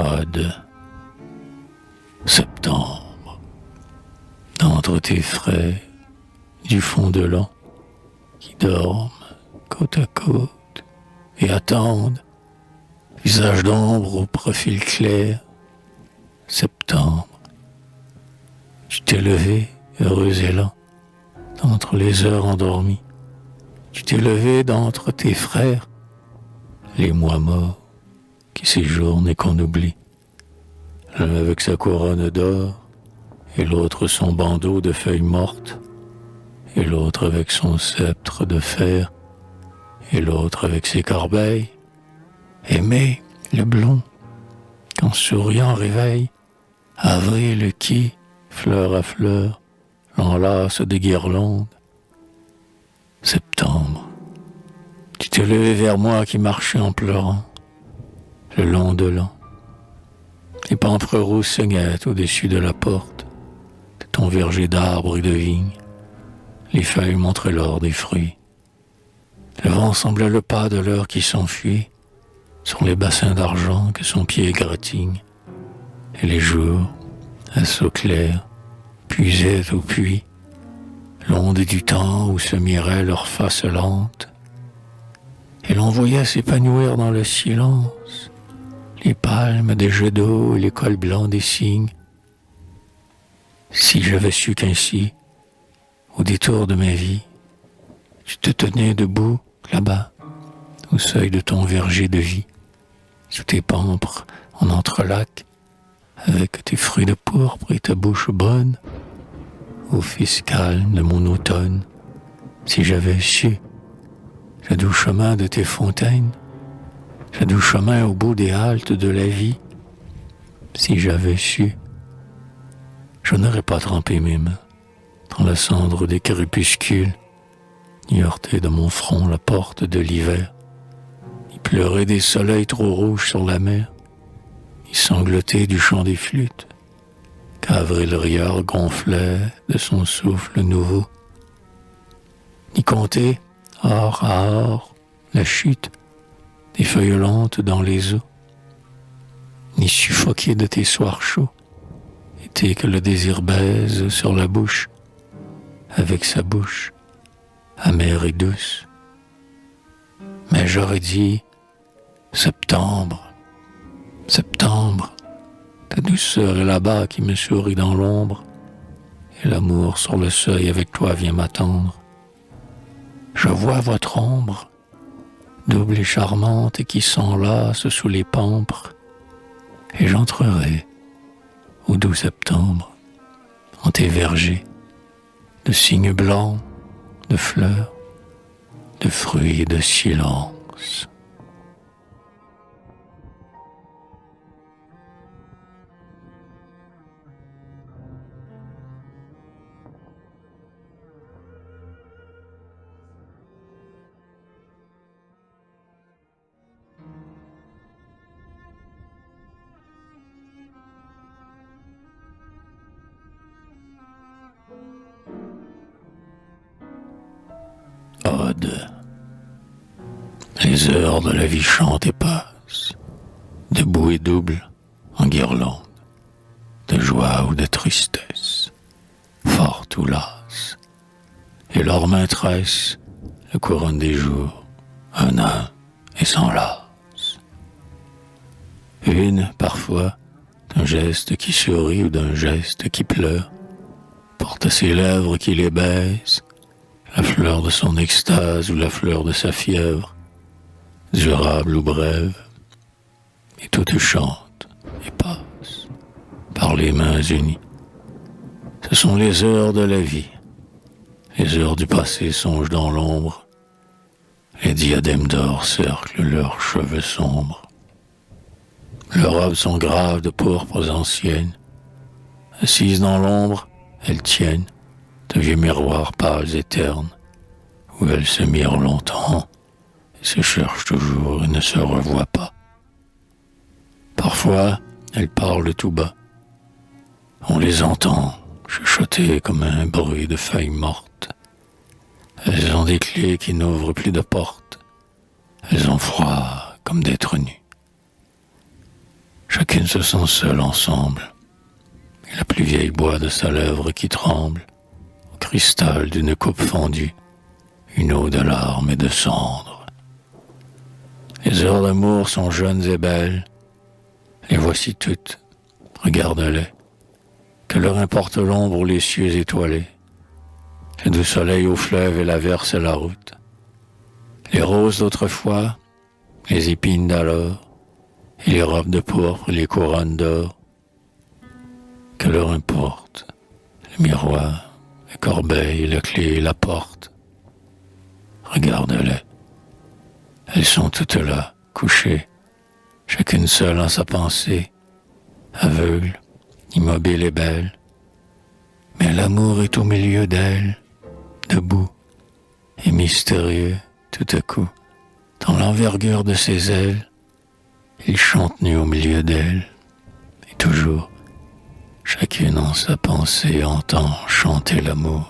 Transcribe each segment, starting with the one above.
Ode, septembre, d'entre tes frais du fond de l'an, qui dorment côte à côte et attendent, visage d'ombre au profil clair, septembre, tu t'es levé, heureux élan, d'entre les heures endormies, tu t'es levé d'entre tes frères, les mois morts, qui séjournent et qu'on oublie, l'un avec sa couronne d'or, et l'autre son bandeau de feuilles mortes, et l'autre avec son sceptre de fer, et l'autre avec ses corbeilles. Aimé, le blond, qu'en souriant réveille, avril qui, fleur à fleur, l'enlace des guirlandes. Septembre, tu t'es levé vers moi qui marchais en pleurant, le long de l'an. Les pampres rousses saignaient au-dessus de la porte de ton verger d'arbres et de vignes. Les feuilles montraient l'or des fruits. Le vent semblait le pas de l'heure qui s'enfuit sur les bassins d'argent que son pied égratigne. Et les jours, à seau clair, puisaient au puits l'onde du temps où se miraient leurs faces lentes. Et l'on voyait s'épanouir dans le silence les palmes des jets d'eau et les cols blancs des cygnes. Si j'avais su qu'ainsi, au détour de ma vie, tu te tenais debout là-bas, au seuil de ton verger de vie, sous tes pampres en entrelacs, avec tes fruits de pourpre et ta bouche bonne, au fils calme de mon automne, si j'avais su, le doux chemin de tes fontaines, le doux chemin au bout des haltes de la vie, si j'avais su, je n'aurais pas trempé mes mains dans la cendre des crépuscules, ni heurté de mon front la porte de l'hiver, ni pleuré des soleils trop rouges sur la mer, ni sangloté du chant des flûtes, qu'avril rieur gonflait de son souffle nouveau, ni compté, or à or, la chute des feuilles lentes dans les eaux, ni suffoqué de tes soirs chauds, été que le désir baise sur la bouche, avec sa bouche, amère et douce. Mais j'aurais dit, septembre, septembre, ta douceur est là-bas qui me sourit dans l'ombre, et l'amour sur le seuil avec toi vient m'attendre. Je vois votre ombre, double et charmante et qui s'enlace sous les pampres, et j'entrerai au doux septembre, en tes vergers, de cygnes blancs, de fleurs, de fruits et de silence. Ode. Les heures de la vie chantent et passent, debout et double, en guirlande, de joie ou de tristesse, forte ou lasse, et leurs mains tressent le couronne des jours, un à un, et s'enlacent. Une, parfois, d'un geste qui sourit ou d'un geste qui pleure, porte à ses lèvres qui les baissent, la fleur de son extase ou la fleur de sa fièvre, durable ou brève, et toutes chantent et passent par les mains unies. Ce sont les heures de la vie, les heures du passé songent dans l'ombre, les diadèmes d'or cerclent leurs cheveux sombres. Leurs robes sont graves de pourpres anciennes, assises dans l'ombre, elles tiennent de vieux miroirs pâles et ternes, où elles se mirent longtemps et se cherchent toujours et ne se revoient pas. Parfois, elles parlent tout bas. On les entend chuchoter comme un bruit de feuilles mortes. Elles ont des clés qui n'ouvrent plus de portes. Elles ont froid comme d'être nues. Chacune se sent seule ensemble, et la plus vieille boit de sa lèvre qui tremble, au cristal d'une coupe fendue, une eau de larmes et de cendres. Les heures d'amour sont jeunes et belles, les voici toutes, regarde-les, que leur importe l'ombre ou les cieux étoilés, le doux soleil au fleuve et la verse et la route, les roses d'autrefois, les épines d'alors, et les robes de pourpre et les couronnes d'or. Que leur importe le miroir, les corbeilles, la clé et la porte. Regarde-les, elles sont toutes là, couchées, chacune seule en sa pensée, aveugle, immobile et belle. Mais l'amour est au milieu d'elles, debout et mystérieux tout à coup, dans l'envergure de ses ailes. Il chante nu au milieu d'elle, et toujours, chacune en sa pensée entend chanter l'amour.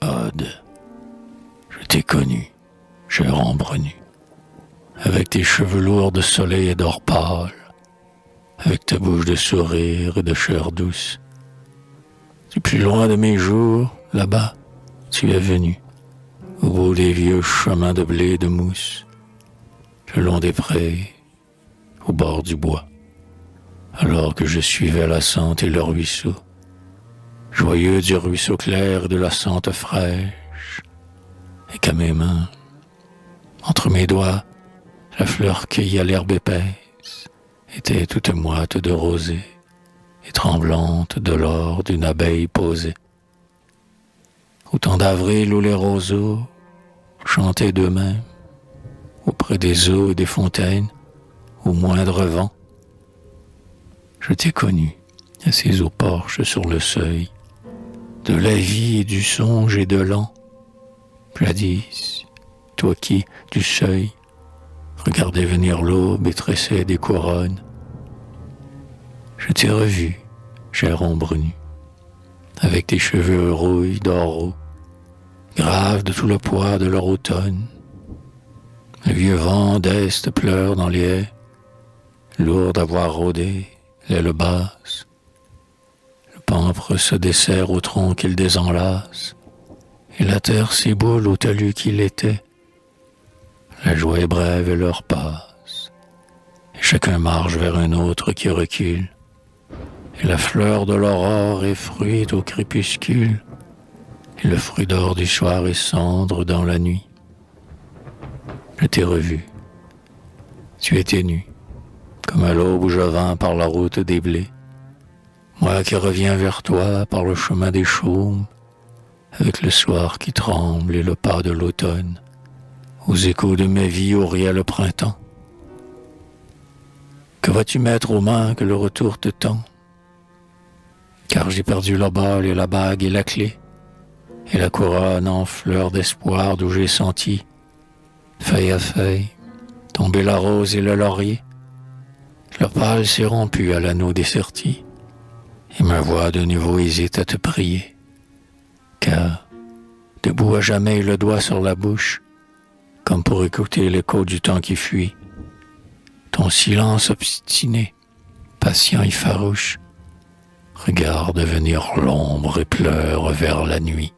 Ode, je t'ai connu, cher ombre nue, avec tes cheveux lourds de soleil et d'or pâle, avec ta bouche de sourire et de chair douce. Du plus loin de mes jours, là-bas, tu es venu, au bout des vieux chemins de blé et de mousse, le long des prés, au bord du bois, alors que je suivais la sente et le ruisseau, joyeux du ruisseau clair et de la sente fraîche, et qu'à mes mains, entre mes doigts, la fleur cueillie à l'herbe épaisse était toute moite de rosée et tremblante de l'or d'une abeille posée. Au temps d'avril où les roseaux chantaient d'eux-mêmes, auprès des eaux et des fontaines, au moindre vent, je t'ai connu, assis au porche sur le seuil, de la vie et du songe et de l'an. Jadis, toi qui, du seuil, regardais venir l'aube et tressais des couronnes, je t'ai revu, chère ombre nue, avec tes cheveux rouilles d'or, graves de tout le poids de leur automne. Le vieux vent d'est pleure dans les haies, lourd d'avoir rôdé l'aile basse. Le pampre se dessert au tronc qu'il désenlace, et la terre s'éboule au talus qu'il était. La joie est brève et l'heure passe, et chacun marche vers un autre qui recule, et la fleur de l'aurore est fruite au crépuscule, et le fruit d'or du soir est cendre dans la nuit. Je t'ai revu, tu étais nu, comme à l'aube où je vins par la route des blés, moi qui reviens vers toi par le chemin des chaumes, avec le soir qui tremble et le pas de l'automne, aux échos de ma vie au réel printemps. Que vas-tu mettre aux mains que le retour te tend? Car j'ai perdu la balle et la bague et la clé, et la couronne en fleur d'espoir d'où j'ai senti, feuille à feuille, tomber la rose et le laurier. Le pâle s'est rompu à l'anneau desserti, et ma voix de nouveau hésite à te prier. Car, debout à jamais le doigt sur la bouche, comme pour écouter l'écho du temps qui fuit, ton silence obstiné, patient et farouche, regarde venir l'ombre et pleure vers la nuit.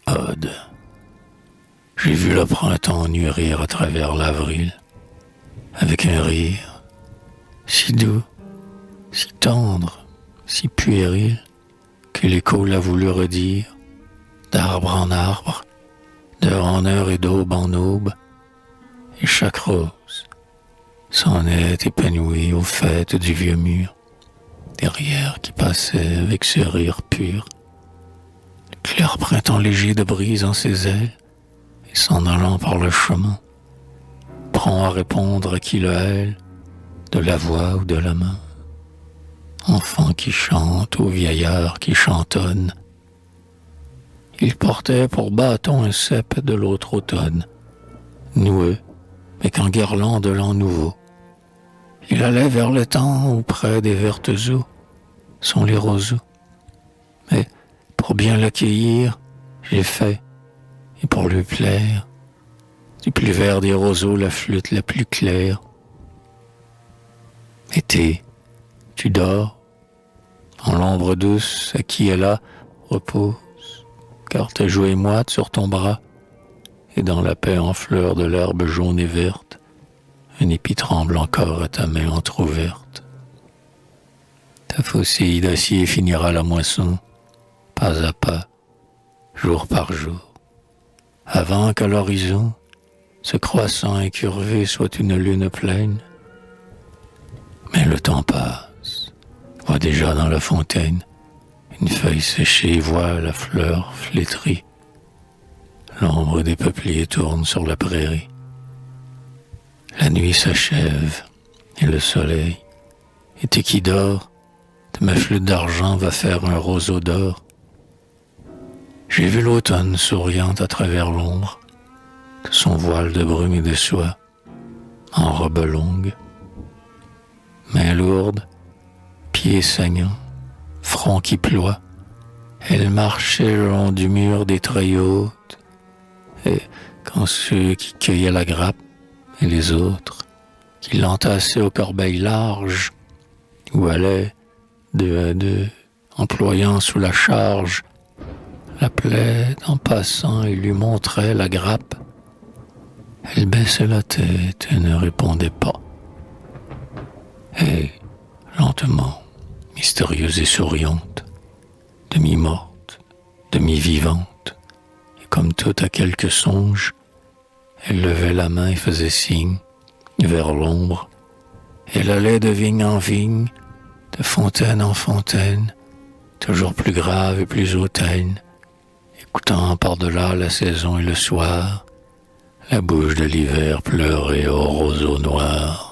Ode. J'ai vu le printemps nu rire à travers l'avril, avec un rire si doux, si tendre, si puéril, Puis l'écho l'a voulu redire, d'arbre en arbre, d'heure en heure et d'aube en aube, et chaque rose s'en est épanouie au faîte du vieux mur, derrière qui passait avec ce rire pur. Le clair printemps léger de brise en ses ailes, et s'en allant par le chemin, prend à répondre à qui le hèle, de la voix ou de la main. Enfant qui chante ou vieillard qui chantonne, il portait pour bâton un cep de l'autre automne, noueux, mais qu'en guirlande de l'an nouveau. Il allait vers le temps où près des vertes eaux sont les roseaux. Mais pour bien l'accueillir, j'ai fait, et pour lui plaire, du plus vert des roseaux la flûte la plus claire. Été, tu dors, en l'ombre douce à qui elle a repose, car ta joue est moite sur ton bras, et dans la paix en fleurs de l'herbe jaune et verte, un épi tremble encore à ta main entr'ouverte. Ta faucille d'acier finira la moisson, pas à pas, jour par jour, avant qu'à l'horizon, ce croissant incurvé soit une lune pleine. Mais le temps passe, vois déjà dans la fontaine une feuille séchée, voit la fleur flétrie. L'ombre des peupliers tourne sur la prairie. La nuit s'achève et le soleil, été qui dort, de ma flûte d'argent va faire un roseau d'or. J'ai vu l'automne souriant à travers l'ombre de son voile de brume et de soie, en robe longue, mains lourdes, pieds saignants, front qui ploie. Elle marchait le long du mur des treilles hautes, et quand ceux qui cueillaient la grappe et les autres qui l'entassaient au corbeil large, où allaient deux à deux, employant sous la charge, l'appelaient en passant et lui montraient la grappe. Elle baissait la tête et ne répondait pas. Et, lentement, mystérieuse et souriante, demi-morte, demi-vivante, et comme tout à quelque songe, elle levait la main et faisait signe, vers l'ombre. Elle allait de vigne en vigne, de fontaine en fontaine, toujours plus grave et plus hautaine, écoutant par-delà la saison et le soir, la bouche de l'hiver pleurer au roseau noir.